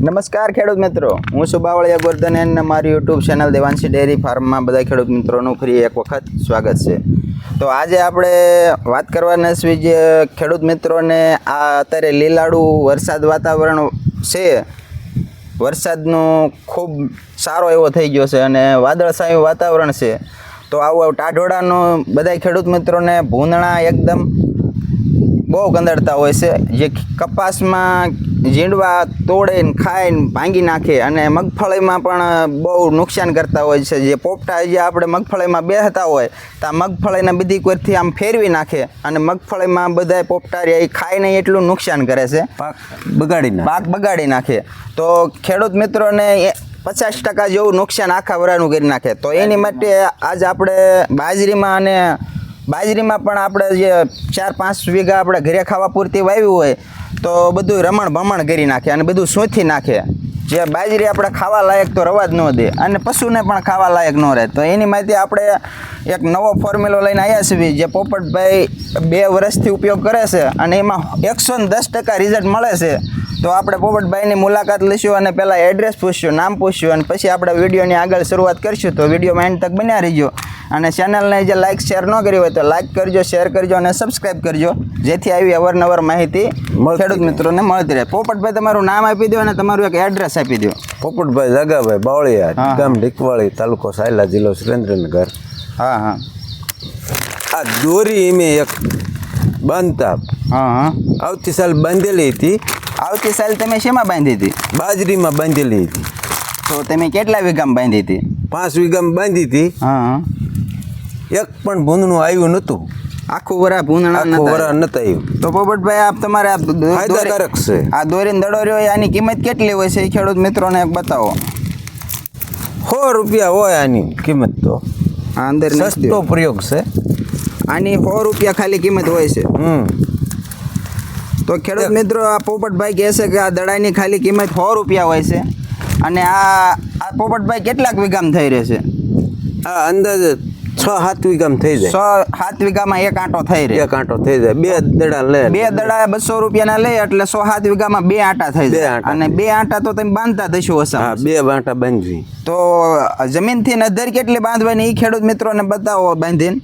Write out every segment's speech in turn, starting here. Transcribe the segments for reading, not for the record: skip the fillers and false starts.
નમસ્કાર ખેડૂત મિત્રો, હું છું બાવળિયા ગોરધન અને મારી યુટ્યુબ ચેનલ દેવાંશી ડેરી ફાર્મમાં બધા ખેડૂત મિત્રોનું ફરી એક વખત સ્વાગત છે. તો આજે આપણે વાત કરવાના છીએ જે ખેડૂત મિત્રોને આ અત્યારે લીલાડું વરસાદ વાતાવરણ છે, વરસાદનો ખૂબ સારો એવો થઈ ગયો છે અને વાદળછાયું વાતાવરણ છે. તો આવો ટાઢોળાનો બધા ખેડૂત મિત્રોને ભૂંદણા એકદમ બહુ ગંદરતા હોય છે, જે કપાસમાં ઝીંડવા તોડીને ખાઈને ભાંગી નાખે અને મગફળીમાં પણ બહુ નુકસાન કરતા હોય છે. જે પોપટા જે આપણે મગફળીમાં બેસતા હોય તો આ મગફળીને બધી કોઈથી આમ ફેરવી નાખે અને મગફળીમાં બધા પોપટા એ ખાઈને એટલું નુકસાન કરે છે, પાક બગાડી નાખે. તો ખેડૂત મિત્રોને 50% જેવું નુકસાન આખા વરાનું કરી નાખે. તો એની માટે આજ આપણે બાજરીમાં પણ આપણે જે 4-5 વીઘા આપણે ઘરે ખાવા પૂરતી વાવ્યું હોય તો બધું રમણ ભમણ કરી નાખે અને બધું સોથી નાખે. જે બાજરી આપણે ખાવા લાયક તો રવા જ ન દે અને પશુને પણ ખાવા લાયક ન રહે. તો એની માટે આપણે એક નવો ફોર્મ્યુલો લઈને આવ્યા છીએ, જે પોપટભાઈ 2 વર્ષથી ઉપયોગ કરે છે અને એમાં 110% રિઝલ્ટ મળે છે. તો આપણે પોપટભાઈની મુલાકાત લઈશું અને પહેલાં એડ્રેસ પૂછશું, નામ પૂછશું અને પછી આપણે વિડીયોની આગળ શરૂઆત કરીશું. તો વિડીયોમાં એન્ડ તક બન્યા રહીજો અને ચેનલને જે લાઇક શેર ન કરી હોય તો લાઇક કરજો, શેર કરજો અને સબસ્ક્રાઈબ કરજો, જેથી આવી અવારનવાર માહિતી ખેડૂત મિત્રોને મળતી રહે. પોપટભાઈ, તમારું નામ આપી દો અને તમારું એક એડ્રેસ આપી દો. પોપટભાઈ જગાભાઈ બાવળિયા, ગામ ઢીકવાળી, તાલુકો સાયલા, જિલ્લો સુરેન્દ્રનગર. હા હા. આ દોરી મેં એક બાંધતા આવતી સાલ બાંધેલી હતી. આવતી સાલ તમે શેમાં બાંધી હતી? બાજરીમાં બાંધેલી હતી. તો તમે કેટલા વીઘામાં બાંધી હતી? 5 વીઘામાં બાંધી હતી. હા. એક પણ ભૂંદનું આવ્યું નહોતું. આખું વરા ભૂંદણા નહોતું આવ્યું. તો પોપટભાઈ, આપ તમારે ફાયદાકારક છે. આ દોરીને દડો રહ્યો આની કિંમત કેટલી હોય છે એ ખેડૂત મિત્રોને બતાવો. 100 રૂપિયા હોય આની કિંમત. તો આ અંદર સસ્તો પ્રયોગ છે. આની 100 રૂપિયા ખાલી કિંમત હોય છે. તો ખેડૂત મિત્રો, આ પોપટભાઈ કહે છે કે આ દડાની ખાલી કિંમત 100 રૂપિયા હોય છે. અને આ પોપટભાઈ કેટલાક વીઘામાં થઈ રહેશે? આ અંદાજે 6-7 વીઘામાં થઈ જાય. 6-7 વીઘામાં એક આંટો થઈ રહે. એક આંટો થઈ જાય. 2 દડા લે. 2 દડા 200 રૂપિયાના લે એટલે 6-7 વીઘામાં 2 આંટા થઈ જાય. અને 2 આંટા તો તમે બાંધતા દઈશું હશે. હા, 2 આંટા બાંધવી. તો જમીનથી નધર કેટલી બાંધવાની એ ખેડૂત મિત્રોને બતાવો બાંધીને.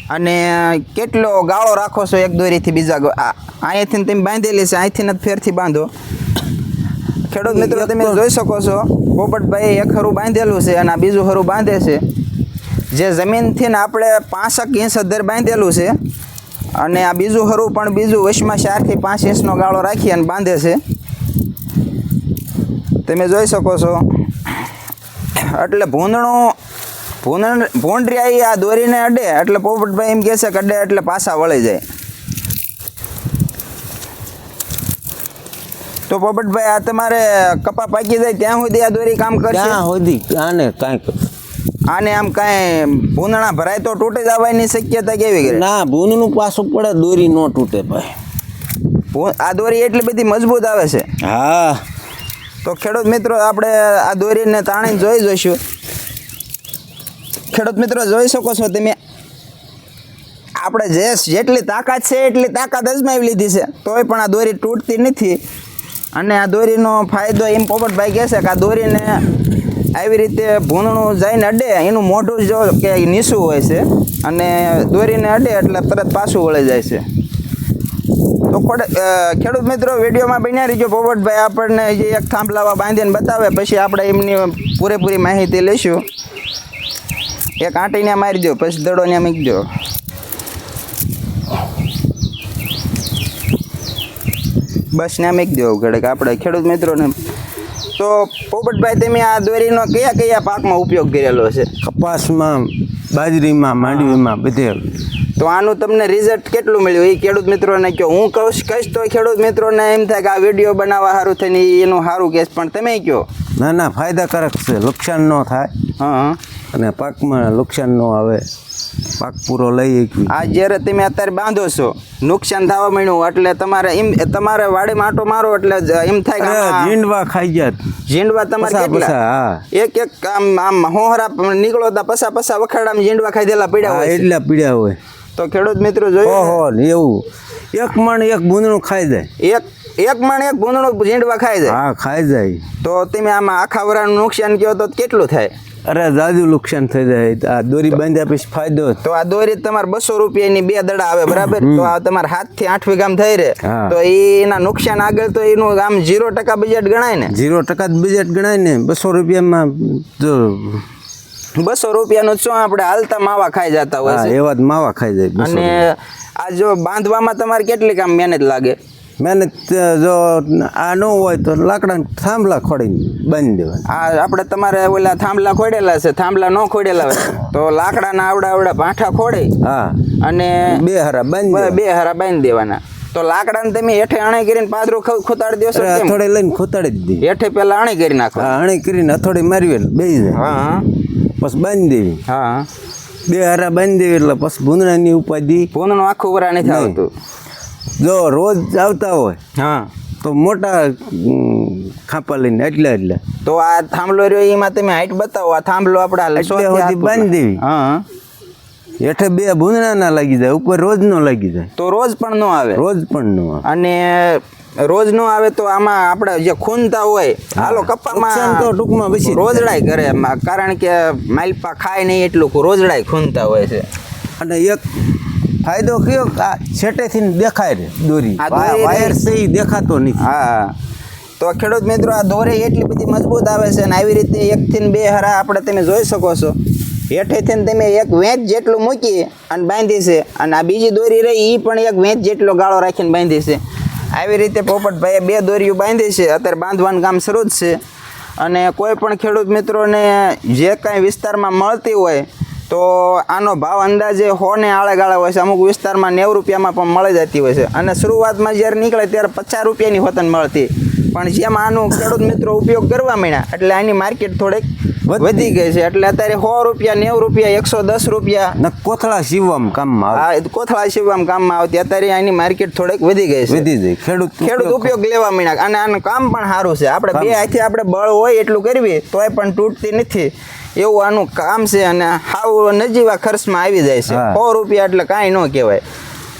અને કેટલો ગાળો રાખો છો એક દોરીથી બીજા? અહીંયાથી તમે બાંધેલી છે, અહીંથી નથી ફેરથી બાંધો. ખેડૂત મિત્રો, તમે જોઈ શકો છો પોપટભાઈ એક હરું બાંધેલું છે અને આ બીજું હરું બાંધે છે. જે જમીનથી ને આપણે 5 ઇંચ અધર બાંધેલું છે અને આ બીજું હરું પણ બીજું વચમાં 4 થી 5 ઇંચનો ગાળો રાખી અને બાંધે છે. તમે જોઈ શકો છો. એટલે ભૂંડરી આ દોરીને અડે એટલે પોપટભાઈ એમ કહે છે કે અડે એટલે પાછા વળી જાય. તો પોપટભાઈ, આ તમારે કપા પાકી જાય ત્યાં સુધી આ દોરી કામ કરશે? ત્યાં સુધી આને આમ કાંઈ ભૂંદણા ભરાય તો તૂટી જવાની શક્યતા કેવી કરે? ના, ભૂંદનું પાછું પડે, દોરી ન તૂટે ભાઈ. આ દોરી એટલી બધી મજબૂત આવે છે. હા. તો ખેડૂત મિત્રો, આપણે આ દોરીને તાણીને જોઈશું. ખેડૂત મિત્રો, જોઈ શકો છો તમે, આપણે જેટલી તાકાત છે એટલી તાકાત અજમાવી લીધી છે, તોય પણ આ દોરી તૂટતી નથી. અને આ દોરીનો ફાયદો એમ પોપટભાઈ કહે છે કે આ દોરીને આવી રીતે ભૂંદણું જઈને અડે, એનું મોઢું જો કે નીચું હોય છે અને દોરીને અડે એટલે તરત પાછું વળી જાય છે. તો ખેડૂત મિત્રો, વિડીયોમાં બન્યા રહીજો. પોપટભાઈ આપણને જે એક થાંભલાવા બાંધીને બતાવે પછી આપણે એમની પૂરેપૂરી માહિતી લઈશું. એક આંટીને મારી દો, પછી દડોને મૂકી દો. બસ ને મૂકી દો ઘડીક આપણે ખેડૂત મિત્રોને. તો પોપટભાઈ, તમે આ દોરીનો કયા પાકમાં ઉપયોગ કરેલો છે? કપાસમાં, બાજરીમાં, માંડવીમાં, બધે. તો આનું તમને રિઝલ્ટ કેટલું મળ્યું એ ખેડૂત મિત્રોને કહો. હું કહીશ તો ખેડૂત મિત્રોને એમ થાય કે આ વિડીયો બનાવવા સારું થઈને એનું સારું કહેશ, પણ તમે કહો. ના, ફાયદાકારક છે. નુકસાન ન થાય. હા. અને પાકમાં નુકસાન ન આવે. પાક પૂરો લઈ. આ જ્યારે તમે અત્યારે બાંધો છો, નુકસાન થવા માંડ્યું એટલે તમારે વાડીમાં આંટો મારો એટલે એમ થાય કે ઝીંડવા ખાઈ જાય. ઝીંડવા તમારે કેટલા? એક આમ હોહરા નીકળો તા પસા વખાડામાં ઝીંડવા ખાઈ પડ્યા હોય. એટલા પીડ્યા હોય. તો ખેડૂત મિત્રો જોયું, એવું 1 મણ 1 ભૂંદનું ખાઈ જાય. એક મણ એક ભૂંદડું ઝીંડવા ખાઈ જાય. હા ખાઈ જાય. તો તમે આમાં આખા વરાનું નુકસાન કહો તો કેટલું થાય? અરે જાજુ નુકસાન થઈ જાય. આ દોરી બાંધ્યા પછી ફાયદો. તો આ દોરી તમારે 200 રૂપિયાની 2 દડા આવે બરાબર. તો આ તમારે 7 થી 8 વીઘામાં થઈ રહે. હા. તો એના નુકસાન આગળ તો એનું આમ 0% બજેટ ગણાય ને. 0% જ બજેટ ગણાય ને. 200 રૂપિયામાં જો 200 રૂપિયાનું શું આપણે હાલતા માવા ખાઈ જતા હોય હા છે. એવા જ માવા ખાઈ જાય. 200 અને આ જો બાંધવામાં તમારે કેટલી કામ મહેનત લાગે? મહેનત જો આ ન હોય તો લાકડાના થાંભલા ખોડીને બાંધી દેવાના. આ આપણે તમારે ઓલા થાંભલા ખોડેલા છે, થાંભલા ન ખોડેલા હોય તો લાકડાના આવડા ભાંઠા ખોડી હા અને 2 હારા બાંધી દેવાના. 2 હારા બાંધી દેવાના. તો લાકડાને તમે હેઠે અણે કરીને પાદરું ખોતાડી દેશો કેમ? અથોડે લઈને ખોતાડી જ દઈએ. હેઠે પેલા અણે કરી નાખો. હા અણી કરીને અથોડી મારવી એટલે બેસી જાય. હા પછી બાંધી દેવી. હા 2 હારા બાંધી દેવી એટલે પછી ભૂંદડાની ઉપાધિ. ભૂંદનું આખું વરા નથી આવતું. જો રોજ આવતા હોય હા તો મોટા ખાપા લઈને એટલે તો આ થાંભલો રહ્યો એમાં તમે હાઈટ બતાવો. આ થાંભલો આપણે એટલે સુધી બાંધી દેવી. હા હેઠે 2 ભૂંદડા ના લાગી જાય, ઉપર રોજ નો લાગી જાય. તો રોજ પણ ન આવે. રોજ પણ નો આવે. અને રોજ નો આવે તો આમાં આપણે જે ખૂનતા હોય હાલો નુકસાન કપ્પામાં તો ટૂંકમાં બેસી રોજડાઈ કરે એમાં. કારણ કે માલપા ખાય નહીં એટલું રોજડાઈ ખૂનતા હોય છે. અને એક ફાયદો કયો આ છેટેથી દેખાય રે દોરી. આ દોરી વાયર રે. છે ઈ દેખાતો નથી. હા તો ખેડૂત મિત્રો આ દોરી એટલી બધી મજબૂત આવે છે અને આવી રીતે 1 થી 2 હરા આપણે તમે જોઈ શકો છો. હેઠેથી તમે એક વેચ જેટલું મૂકી અને બાંધી છે અને આ બીજી દોરી રહી એ પણ એક વેચ જેટલો ગાળો રાખીને બાંધી છે. આવી રીતે પોપટભાઈએ 2 દોરીઓ બાંધી છે. અત્યારે બાંધવાનું કામ શરૂ જ છે. અને કોઈ પણ ખેડૂત મિત્રોને જે કાંઈ વિસ્તારમાં મળતી હોય તો આનો ભાવ અંદાજે 100 ને આળે ગાળે હોય છે. અમુક વિસ્તારમાં 90 રૂપિયામાં પણ મળી જતી હોય છે. અને શરૂઆતમાં જ્યારે નીકળે ત્યારે 50 રૂપિયાની હોતન મળતી. પણ જેમ આનો ખેડૂત મિત્રો ઉપયોગ કરવા માંડ્યા એટલે આની માર્કેટ થોડીક વધી ગઈ છે. એટલે અત્યારે 100 રૂપિયા 90 રૂપિયા 110 રૂપિયા ને કોથળા સીવવામાં કામમાં આવે. આ કોથળા સીવવામાં કામમાં આવતી. અત્યારે આની માર્કેટ થોડીક વધી ગઈ છે. વધી જાય. ખેડૂત ઉપયોગ લેવા માંડ્યા અને આનું કામ પણ સારું છે. આપણે 2 હાથે આપણે બળ હોય એટલું કરવી તોય પણ તૂટતી નથી એવું આનું કામ છે. અને હાવ નજીવા ખર્ચમાં આવી જાય છે. 100 રૂપિયા એટલે કાંઈ ન કહેવાય.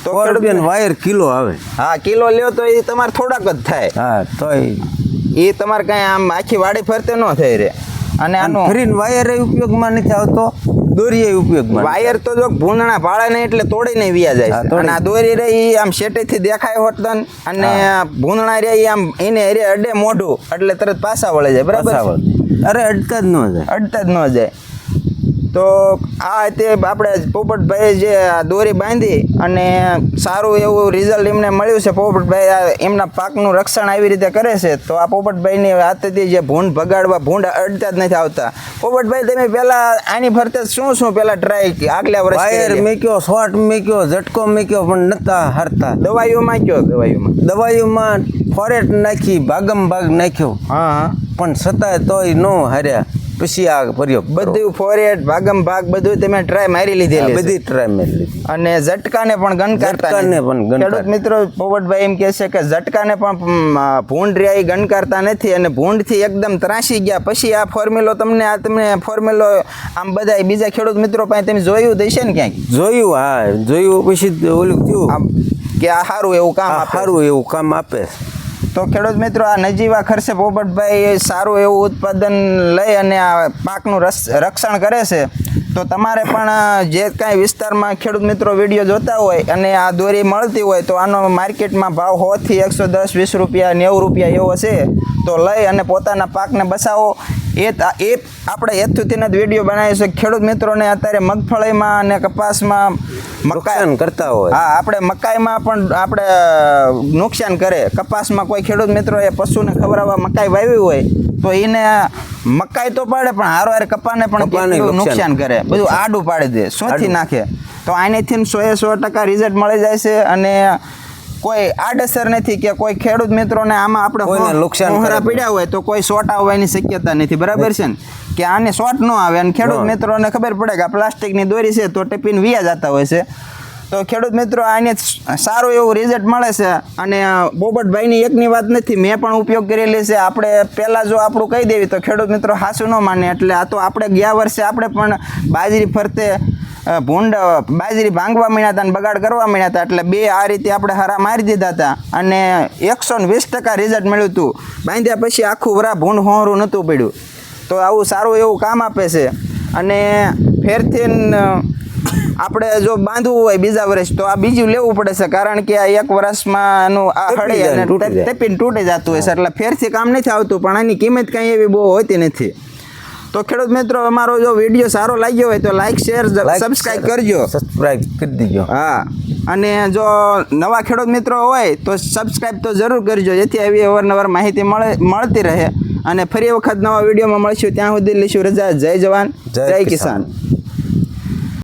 તો 100 રૂપિયાનો વાયર કિલો આવે. હા કિલો લ્યો તો એ તમારે થોડાક જ થાય. હા તોય એ તમારે કાંઈ આમ આખી વાડી ફરતે ન થઈ રહે. અને આનો ફરીને વાયર ઉપયોગમાં નથી આવતો, દોરી ઉપયોગમાં. વાયર તો જો ભૂંદણા ભાળે નહીં એટલે તોડીને વ્યા જાય છે. અને આ દોરી રહી આમ શેટેથી દેખાય હોતન અને ભૂંદણા રહી આમ એને અડે મોઢું એટલે તરત પાછા વળે જાય. બરાબર. અરે અડતા જ ન જાય. અડતા જ ન જાય. તો આ તે આપણે પોપટભાઈ જે દોરી બાંધી અને સારું એવું રિઝલ્ટ એમને મળ્યું છે. પોપટભાઈ એમના પાકનું રક્ષણ આવી રીતે કરે છે. તો આ પોપટભાઈની હાથથી જે ભૂંડ ભગાડવા ભૂંડ અડતા જ નથી આવતા. પોપટભાઈ તમે પહેલા આની ફરતે શું પહેલા ટ્રાય આગલા વર્ષે વાયર મેક્યો, શોર્ટ મેક્યો, ઝટકો મેક્યો પણ નતા હારતા. દવાઈઓમાં કયો દવાઈઓમાં ફોરેટ નાખી, ભાગમ ભાગ નાખ્યો. હા પણ છતાંય તોય ન હાર્યા. પછી આ પ્રયોગ બધું ફોરેટ ભાગમ ભાગ બધું તમે ટ્રાય મારી લીધેલી. બધી ટ્રાય મારી લીધી. અને ઝટકાને પણ ગણકારતા નથી. ખેડૂત મિત્રો પોપટભાઈ એમ કહે છે કે ઝટકાને પણ ભૂંડ રહ્યા એ ગણકારતા નથી અને ભૂંડથી એકદમ ત્રાસી ગયા. પછી આ ફોર્મ્યુલો તમને ફોર્મ્યુલો આમ બધા બીજા ખેડૂત મિત્રો પાસે તમે જોયું તો છે ને ક્યાંક? જોયું. હા જોયું. પછી ઓલું થયું કે આ સારું એવું કામ આપે. તો ખેડૂત મિત્રો આ નજીવા ખર્ચે પોપટભાઈ સારું એવું ઉત્પાદન લઈ અને આ પાકનું રક્ષણ કરે છે. તો તમારે પણ જે કાંઈ વિસ્તારમાં ખેડૂત મિત્રો વિડીયો જોતા હોય અને આ દોરી મળતી હોય તો આનો માર્કેટમાં ભાવ 100 થી 110 20 રૂપિયા 90 રૂપિયા એવો છે. તો લઈ અને પોતાના પાકને બચાવો. એ આપણે હેતુથી જ વિડીયો બનાવીએ છીએ. ખેડૂત મિત્રોને અત્યારે મગફળીમાં અને કપાસમાં નુકસાન કરતા હોય. હા આપણે મકાઈમાં પણ આપણે નુકસાન કરે. કપાસમાં કોઈ ખેડૂત મિત્રો એ પશુને ખવડાવવા મકાઈ વાવી હોય તો એને મકાઈ તો પાડે પણ હારો કપાને પણ નુકસાન કરે. બધું આડું પાડી દે, સોથી નાખે. તો આનેથી 100% રિઝલ્ટ મળી જાય છે. અને કોઈ આડઅસર નથી કે કોઈ ખેડૂત મિત્રોને આમાં આપણે નુકસાન પીડ્યા હોય તો કોઈ શોર્ટ આવવાની શક્યતા નથી. બરાબર છે ને કે આને શોર્ટ ન આવે અને ખેડૂત મિત્રોને ખબર પડે કે આ પ્લાસ્ટિકની દોરી છે તો ટીપીને વ્યા જતા હોય છે. તો ખેડૂત મિત્રો આને સારું એવું રિઝલ્ટ મળે છે. અને પોપટભાઈની એકની વાત નથી, મેં પણ ઉપયોગ કરેલી છે. આપણે પહેલાં જો આપણું કહી દેવી તો ખેડૂત મિત્રો હાસું ન માને. એટલે આ તો આપણે ગયા વર્ષે આપણે પણ બાજરી ફરતે ભૂંડ બાજરી ભાંગવા માંડ્યા હતા અને બગાડ કરવા માંડ્યા હતા એટલે બે આ રીતે આપણે હારા મારી દીધા હતા અને 120% રિઝલ્ટ મળ્યું હતું. બાંધ્યા પછી આખું વરા ભૂંડ હોરું નહોતું પડ્યું. તો આવું સારું એવું કામ આપે છે. અને ફેરથી આપણે જો બાંધવું હોય બીજા વર્ષ તો આ બીજું લેવું પડે છે કારણ કે આ એક વર્ષમાં આનું આ હળી અને ટેપીને તૂટી જતું હોય છે એટલે ફેરથી કામ નથી આવતું પણ આની કિંમત કાંઈ એવી બહુ હોતી નથી. તો ખેડૂત મિત્રો અમારો જો વિડીયો સારો લાગ્યો હોય તો લાઈક શેર સબસ્ક્રાઈબ કરજો. સબસ્ક્રાઈબ કરી દીજો. હા અને જો નવા ખેડૂત મિત્રો હોય તો સબસ્ક્રાઈબ તો જરૂર કરજો જેથી આવી અવારનવાર માહિતી મળતી રહે. અને ફરી વખત નવા વિડીયોમાં મળશું ત્યાં સુધી લઈશું રજા. જય જવાન જય કિસાન.